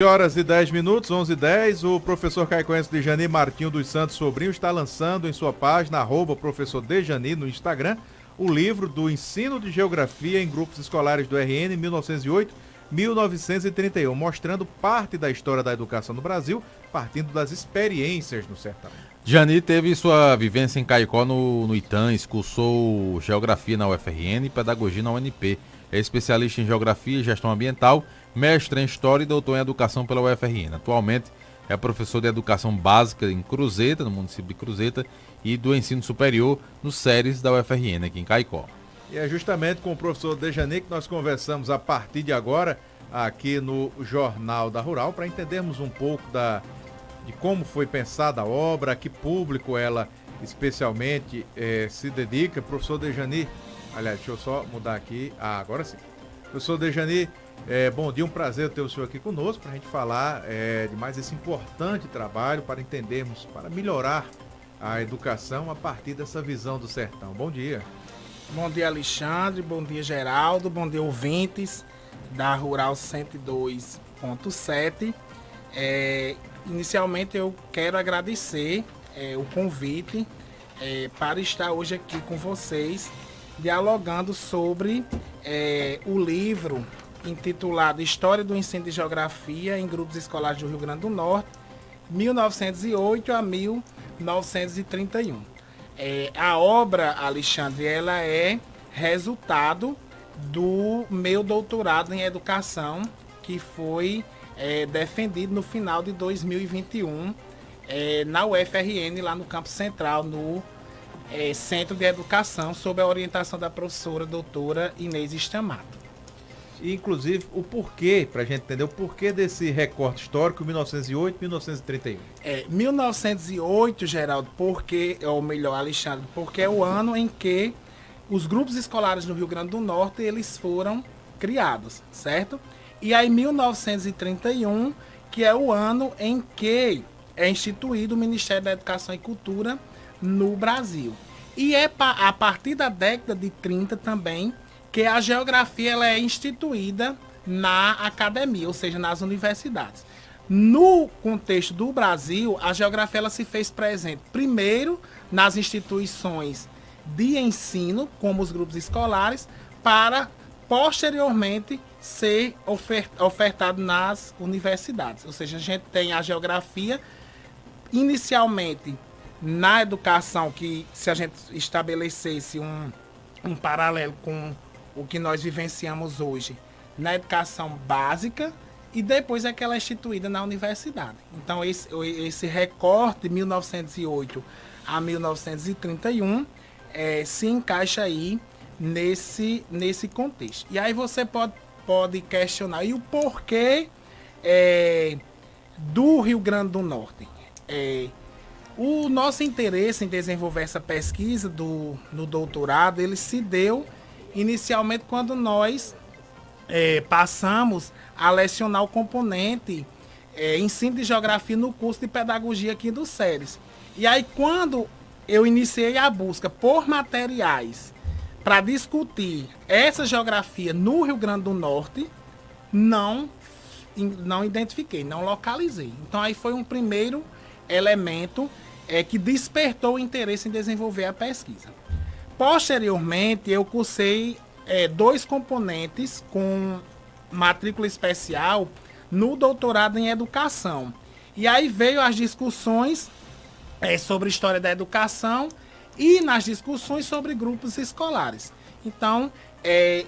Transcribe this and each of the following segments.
Horas e 10 minutos, 11h10, o professor caicóense Dejani Martinho dos Santos Sobrinho está lançando em sua página, @professor Dejani no Instagram, o livro do Ensino de Geografia em Grupos Escolares do RN 1908-1931, mostrando parte da história da educação no Brasil, partindo das experiências no sertão. Jani teve sua vivência em Caicó no ITANS, cursou Geografia na UFRN e Pedagogia na UNP. É especialista em Geografia e Gestão Ambiental, mestre em História e doutor em Educação pela UFRN. Atualmente é professor de Educação Básica em Cruzeta, no município de Cruzeta, e do Ensino Superior no SERES da UFRN, aqui em Caicó. E é justamente com o professor Dejani que nós conversamos a partir de agora, aqui no Jornal da Rural, para entendermos um pouco de como foi pensada a obra, a que público ela especialmente se dedica. Professor Dejani, aliás, deixa eu só mudar aqui. Agora sim. Professor Dejani, bom dia, um prazer ter o senhor aqui conosco para a gente falar de mais esse importante trabalho para entendermos, para melhorar a educação a partir dessa visão do sertão. Bom dia. Bom dia, Alexandre, bom dia, Geraldo, bom dia, ouvintes da Rural 102.7. Inicialmente eu quero agradecer o convite para estar hoje aqui com vocês, dialogando sobre o livro intitulado História do Ensino de Geografia em Grupos Escolares do Rio Grande do Norte, 1908 a 1931. A obra, Alexandre, ela é resultado do meu doutorado em Educação, que foi defendido no final de 2021 na UFRN, lá no Campo Central, no Centro de Educação, sob a orientação da professora doutora Inês Stamato. E, inclusive, o porquê, para a gente entender o porquê desse recorte histórico 1908-1931. 1908, Geraldo, ou melhor, Alexandre, porque é o ano em que os grupos escolares no Rio Grande do Norte eles foram criados, certo? E aí 1931, que é o ano em que é instituído o Ministério da Educação e Cultura no Brasil. E é a partir da década de 30 também que a geografia ela é instituída na academia, ou seja, nas universidades. No contexto do Brasil, a geografia ela se fez presente primeiro nas instituições de ensino, como os grupos escolares, para posteriormente ser ofertado nas universidades. Ou seja, a gente tem a geografia inicialmente na educação, que se a gente estabelecesse um paralelo com o que nós vivenciamos hoje, na educação básica, e depois é que ela é instituída na universidade. Então esse recorte de 1908 a 1931 se encaixa aí nesse contexto. E aí você pode questionar e o porquê do Rio Grande do Norte. O nosso interesse em desenvolver essa pesquisa no doutorado, ele se deu inicialmente quando nós passamos a lecionar o componente ensino de geografia no curso de pedagogia aqui do SERES. E aí quando eu iniciei a busca por materiais para discutir essa geografia no Rio Grande do Norte, não identifiquei, não localizei. Então aí foi um primeiro elemento que despertou o interesse em desenvolver a pesquisa. Posteriormente, eu cursei 2 componentes com matrícula especial no doutorado em Educação. E aí veio as discussões sobre história da educação e nas discussões sobre grupos escolares. Então,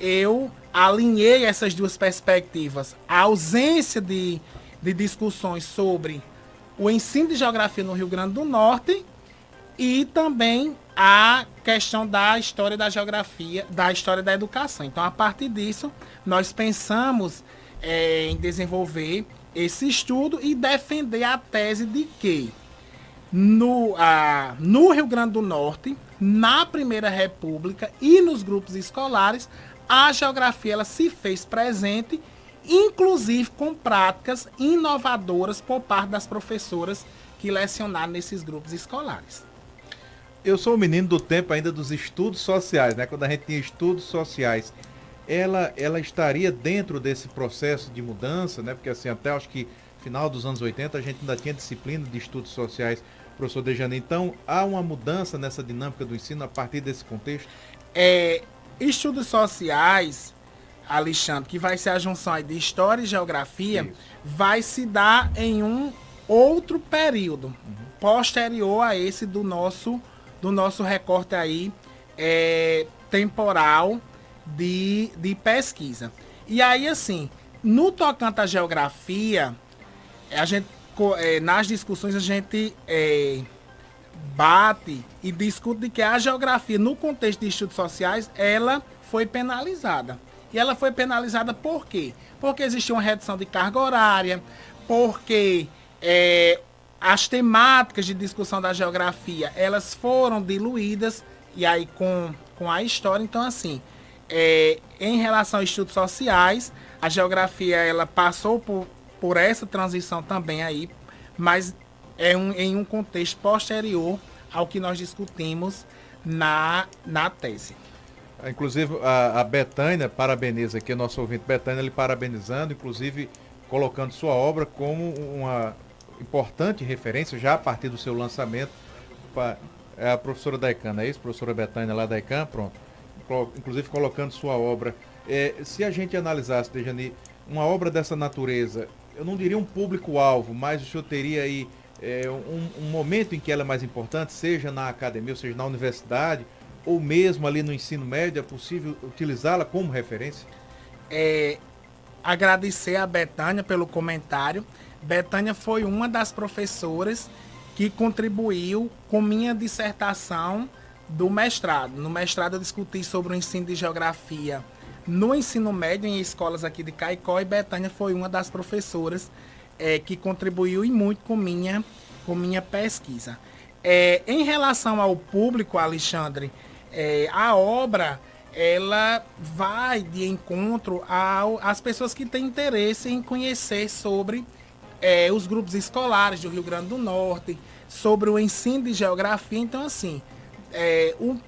eu alinhei essas duas perspectivas. A ausência de discussões sobre o ensino de geografia no Rio Grande do Norte e também a questão da história da geografia, da história da educação. Então, a partir disso, nós pensamos em desenvolver esse estudo e defender a tese de que no Rio Grande do Norte, na Primeira República e nos grupos escolares, a geografia ela se fez presente, inclusive com práticas inovadoras por parte das professoras que lecionaram nesses grupos escolares. Eu sou um menino do tempo ainda dos estudos sociais, né? Quando a gente tinha estudos sociais. ela estaria dentro desse processo de mudança, né? Porque assim, até acho que final dos anos 80 a gente ainda tinha disciplina de estudos sociais, professor Dejane. Então, há uma mudança nessa dinâmica do ensino a partir desse contexto? Estudos sociais, Alexandre, que vai ser a junção aí de história e geografia, Isso. vai se dar em um outro período, posterior a esse do nosso recorte aí, temporal de pesquisa. E aí, assim, no tocante à geografia, a gente, nas discussões a gente bate e discute de que a geografia, no contexto de estudos sociais, ela foi penalizada. E ela foi penalizada por quê? Porque existia uma redução de carga horária, porque as temáticas de discussão da geografia, elas foram diluídas, e aí com a história. Então, assim, em relação a estudos sociais, a geografia, ela passou por essa transição também aí, mas em um contexto posterior ao que nós discutimos na tese. Inclusive, a Betânia parabeniza aqui, nosso ouvinte Betânia, ele parabenizando, inclusive colocando sua obra como uma importante referência, já a partir do seu lançamento. É a professora Daican, não é isso? Professora Betânia lá da Daican, pronto. Inclusive colocando sua obra. Se a gente analisasse, Dejane, uma obra dessa natureza, eu não diria um público-alvo, mas o senhor teria aí um momento em que ela é mais importante, seja na academia, ou seja na universidade, ou mesmo ali no ensino médio, é possível utilizá-la como referência? Agradecer a Betânia pelo comentário. Betânia foi uma das professoras que contribuiu com minha dissertação do mestrado. No mestrado eu discuti sobre o ensino de geografia no ensino médio em escolas aqui de Caicó, e Betânia foi uma das professoras que contribuiu e muito com minha pesquisa. Em relação ao público, Alexandre, a obra ela vai de encontro às pessoas que têm interesse em conhecer sobre os grupos escolares do Rio Grande do Norte, sobre o ensino de geografia. Então, assim,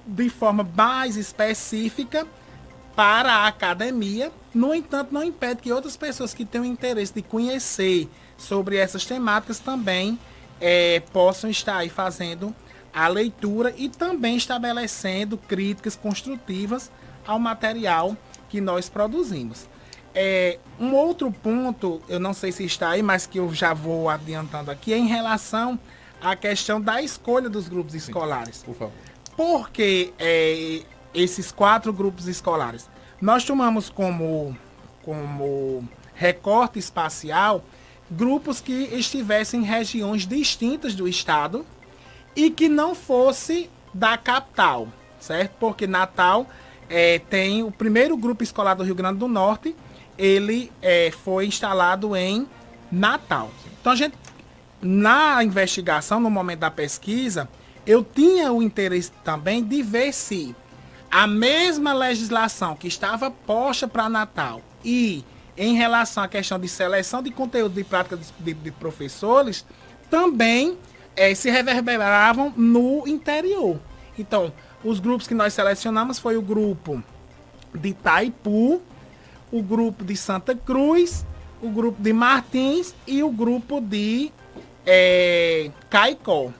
de forma mais específica para a academia. No entanto, não impede que outras pessoas que tenham interesse de conhecer sobre essas temáticas também possam estar aí fazendo a leitura e também estabelecendo críticas construtivas ao material que nós produzimos. Um outro ponto, eu não sei se está aí, mas que eu já vou adiantando aqui, é em relação à questão da escolha dos grupos escolares. Por favor. Por que esses 4 grupos escolares? Nós tomamos como recorte espacial grupos que estivessem em regiões distintas do estado e que não fosse da capital, certo? Porque Natal tem o primeiro grupo escolar do Rio Grande do Norte, ele foi instalado em Natal. Então, a gente, na investigação, no momento da pesquisa, eu tinha o interesse também de ver se a mesma legislação que estava posta para Natal e em relação à questão de seleção de conteúdo de prática de professores, também se reverberavam no interior. Então, os grupos que nós selecionamos foi o grupo de Itaipu, o grupo de Santa Cruz, o grupo de Martins e o grupo de Caicó.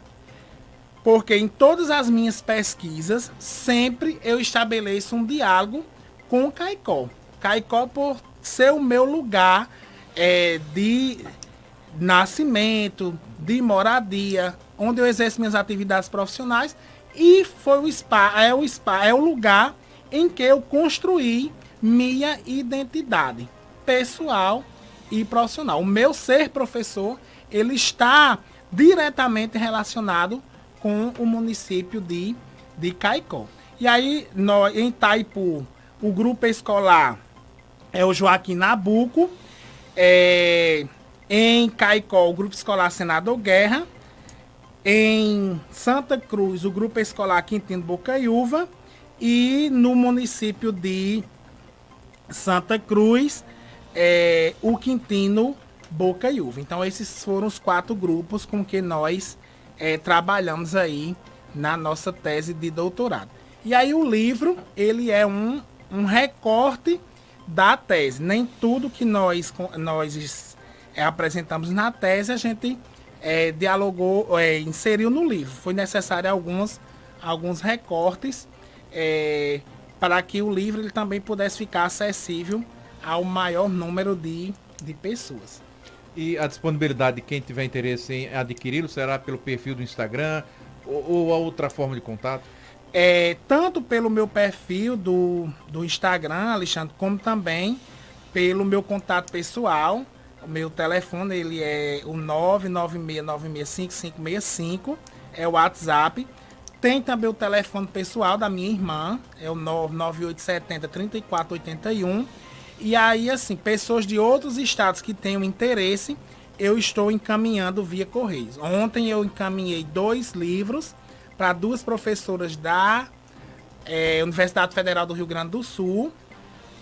Porque em todas as minhas pesquisas, sempre eu estabeleço um diálogo com Caicó. Caicó por ser o meu lugar de nascimento, de moradia, onde eu exerço minhas atividades profissionais, e foi o lugar em que eu construí minha identidade pessoal e profissional. O meu ser professor, ele está diretamente relacionado com o município de Caicó. E aí, em Itaipu, o grupo escolar é o Joaquim Nabuco. Em Caicó, o grupo escolar Senador Guerra. Em Santa Cruz, o grupo escolar Quintino Bocaiúva. E no município de Santa Cruz, o Quintino Bocaiúva. Então, esses foram os 4 grupos com que nós trabalhamos aí na nossa tese de doutorado. E aí o livro, ele é um recorte da tese. Nem tudo que nós apresentamos na tese a gente dialogou, inseriu no livro. Foi necessário alguns recortes para que o livro ele também pudesse ficar acessível ao maior número de pessoas. E a disponibilidade de quem tiver interesse em adquiri-lo será pelo perfil do Instagram ou a outra forma de contato? Tanto pelo meu perfil do Instagram, Alexandre, como também pelo meu contato pessoal. O meu telefone ele é o 996965565, é o WhatsApp. Tem também o telefone pessoal da minha irmã, é o 99870-3481. E aí, assim, pessoas de outros estados que tenham interesse, eu estou encaminhando via Correios. Ontem eu encaminhei 2 livros para 2 professoras da Universidade Federal do Rio Grande do Sul.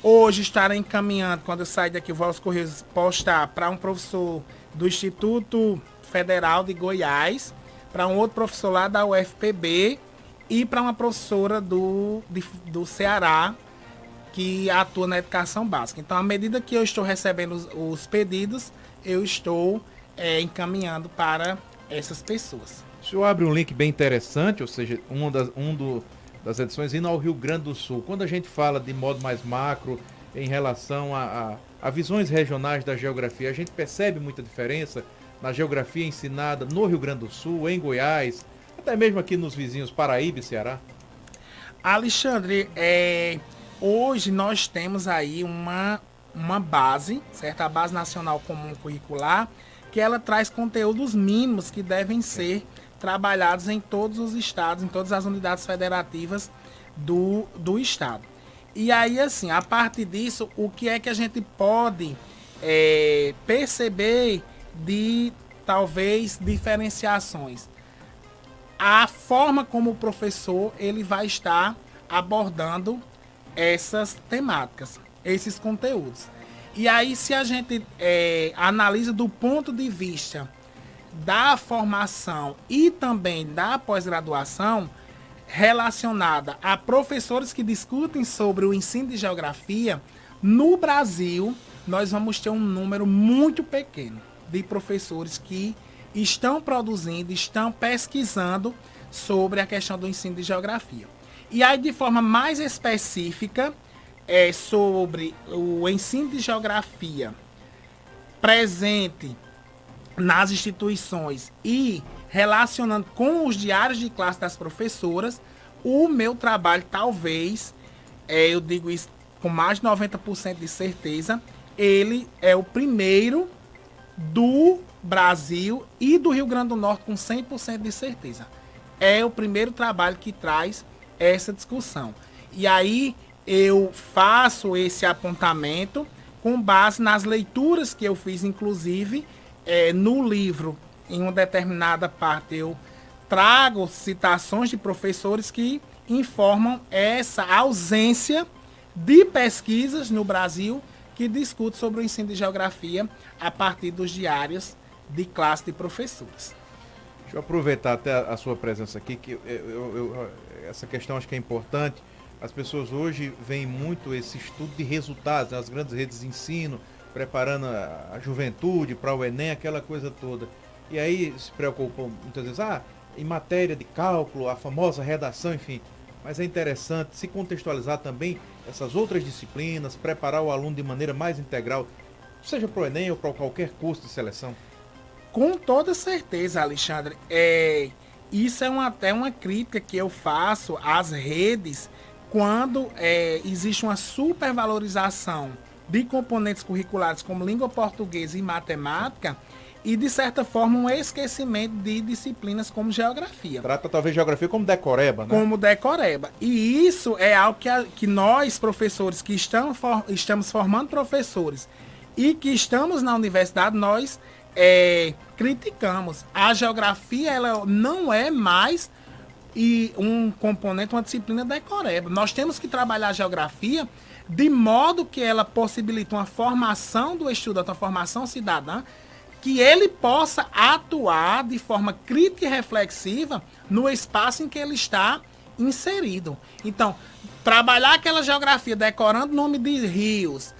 Hoje estarei encaminhando, quando eu sair daqui, eu vou aos Correios postar para um professor do Instituto Federal de Goiás, para um outro professor lá da UFPB e para uma professora do Ceará, que atua na educação básica. Então, à medida que eu estou recebendo os pedidos, eu estou encaminhando para essas pessoas. O senhor abre um link bem interessante, ou seja, das edições indo ao Rio Grande do Sul. Quando a gente fala de modo mais macro em relação a visões regionais da geografia, a gente percebe muita diferença na geografia ensinada no Rio Grande do Sul, em Goiás, até mesmo aqui nos vizinhos Paraíba e Ceará? Alexandre, hoje nós temos aí uma base, certo? A Base Nacional Comum Curricular, que ela traz conteúdos mínimos que devem ser trabalhados em todos os estados, em todas as unidades federativas do estado. E aí, assim, a partir disso, o que é que a gente pode perceber de, talvez, diferenciações? A forma como o professor ele vai estar abordando essas temáticas, esses conteúdos. E aí, se a gente analisa do ponto de vista da formação e também da pós-graduação relacionada a professores que discutem sobre o ensino de geografia, no Brasil, nós vamos ter um número muito pequeno de professores que estão produzindo, estão pesquisando sobre a questão do ensino de geografia. E aí, de forma mais específica, sobre o ensino de geografia presente nas instituições e relacionando com os diários de classe das professoras, o meu trabalho, talvez, eu digo isso com mais de 90% de certeza, ele é o primeiro do Brasil e do Rio Grande do Norte com 100% de certeza. É o primeiro trabalho que traz essa discussão. E aí eu faço esse apontamento com base nas leituras que eu fiz, inclusive, no livro, em uma determinada parte, eu trago citações de professores que informam essa ausência de pesquisas no Brasil que discutem sobre o ensino de geografia a partir dos diários de classe de professores. Deixa eu aproveitar até a sua presença aqui, que essa questão acho que é importante. As pessoas hoje veem muito esse estudo de resultados, as grandes redes de ensino, preparando a juventude para o Enem, aquela coisa toda. E aí se preocupam muitas vezes, em matéria de cálculo, a famosa redação, enfim. Mas é interessante se contextualizar também essas outras disciplinas, preparar o aluno de maneira mais integral, seja para o Enem ou para qualquer curso de seleção. Com toda certeza, Alexandre. Isso é até uma crítica que eu faço às redes quando existe uma supervalorização de componentes curriculares como língua portuguesa e matemática e, de certa forma, um esquecimento de disciplinas como geografia. Trata talvez geografia como decoreba, né? Como decoreba. E isso é algo que nós, professores, que estamos formando professores e que estamos na universidade, nós criticamos. A geografia ela não é mais um componente, uma disciplina decoreba. Nós temos que trabalhar a geografia de modo que ela possibilite uma formação do estudante, uma formação cidadã, que ele possa atuar de forma crítica e reflexiva no espaço em que ele está inserido. Então, trabalhar aquela geografia, decorando nome de rios,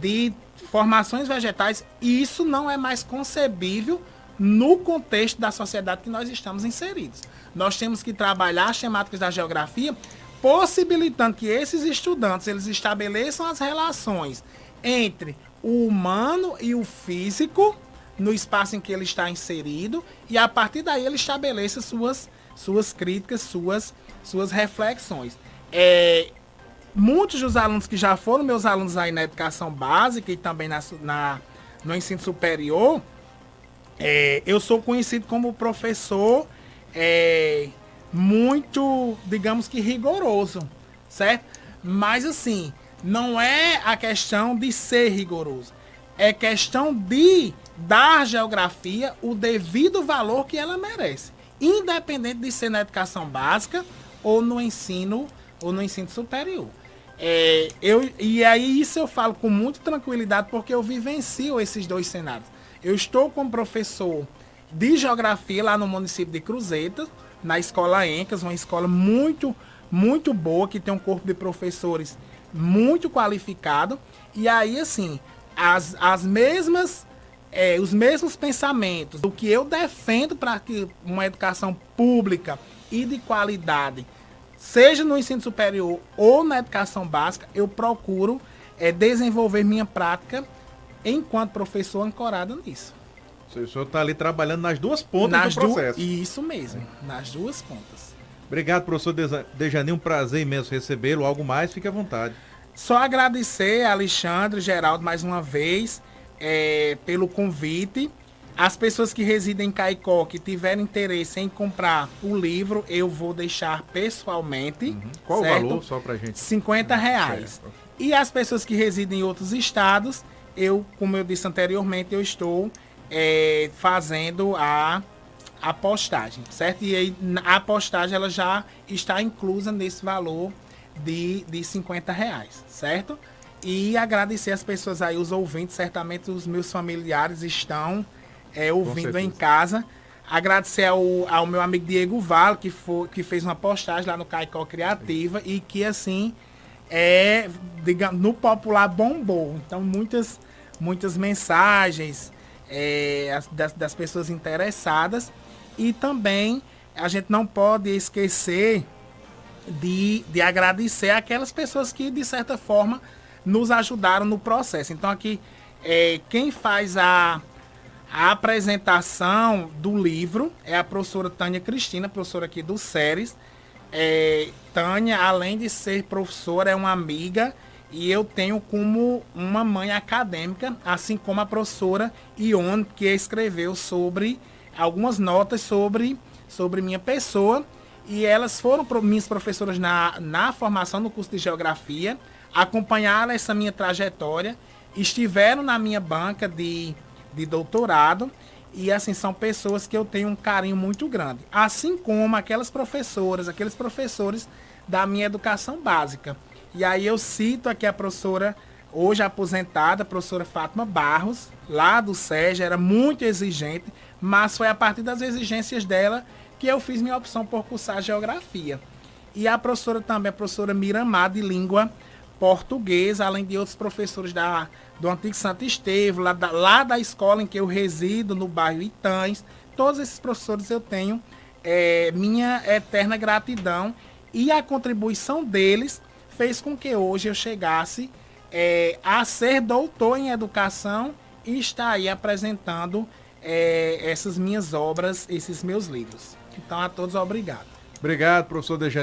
de formações vegetais, isso não é mais concebível no contexto da sociedade que nós estamos inseridos. Nós temos que trabalhar as temáticas da geografia, possibilitando que esses estudantes eles estabeleçam as relações entre o humano e o físico no espaço em que ele está inserido, e a partir daí ele estabeleça suas críticas, suas reflexões. Muitos dos alunos que já foram meus alunos aí na educação básica e também no ensino superior, eu sou conhecido como professor muito, digamos que rigoroso, certo? Mas assim, não é a questão de ser rigoroso, é questão de dar à geografia o devido valor que ela merece, independente de ser na educação básica ou no ensino superior. E aí isso eu falo com muita tranquilidade porque eu vivencio esses dois cenários. Eu estou como professor de geografia lá no município de Cruzeta, na escola Encas, uma escola muito, muito boa, que tem um corpo de professores muito qualificado. E aí, assim, os mesmos pensamentos do que eu defendo para que uma educação pública e de qualidade, seja no ensino superior ou na educação básica, eu procuro desenvolver minha prática enquanto professor ancorado nisso. O senhor está ali trabalhando nas duas pontas do processo. Isso mesmo, nas duas pontas. Obrigado, professor Dejanir, um prazer imenso recebê-lo. Algo mais, fique à vontade. Só agradecer a Alexandre, Geraldo, mais uma vez, pelo convite. As pessoas que residem em Caicó, que tiverem interesse em comprar o livro, eu vou deixar pessoalmente. Qual certo? o valor, só pra gente? R$50. Certo. E as pessoas que residem em outros estados, como eu disse anteriormente, eu estou fazendo a postagem, certo? E aí a postagem ela já está inclusa nesse valor de R$50, certo? E agradecer as pessoas aí, os ouvintes, certamente os meus familiares estão ouvindo em casa. Agradecer ao meu amigo Diego Vale, que fez uma postagem lá no Caicó Criativa e que, assim, digamos, no popular bombou. Então, muitas mensagens das pessoas interessadas. E também a gente não pode esquecer de agradecer aquelas pessoas que, de certa forma, nos ajudaram no processo. Então, aqui, quem faz a apresentação do livro é a professora Tânia Cristina, professora aqui do SERES. Tânia, além de ser professora, é uma amiga e eu tenho como uma mãe acadêmica, assim como a professora Ione, que escreveu algumas notas sobre minha pessoa, e elas foram minhas professoras na formação no curso de Geografia, acompanharam essa minha trajetória, estiveram na minha banca de doutorado, e assim, são pessoas que eu tenho um carinho muito grande. Assim como aqueles professores da minha educação básica. E aí eu cito aqui a professora, hoje aposentada, a professora Fátima Barros, lá do SEGE, era muito exigente, mas foi a partir das exigências dela que eu fiz minha opção por cursar Geografia. E a professora também, a professora Miramar, de Língua Portuguesa, além de outros professores do Antigo Santo Estevão, lá da escola em que eu resido, no bairro Itães. Todos esses professores eu tenho minha eterna gratidão, e a contribuição deles fez com que hoje eu chegasse a ser doutor em educação e estar aí apresentando essas minhas obras, esses meus livros. Então, a todos, obrigado. Obrigado, professor Dejanir.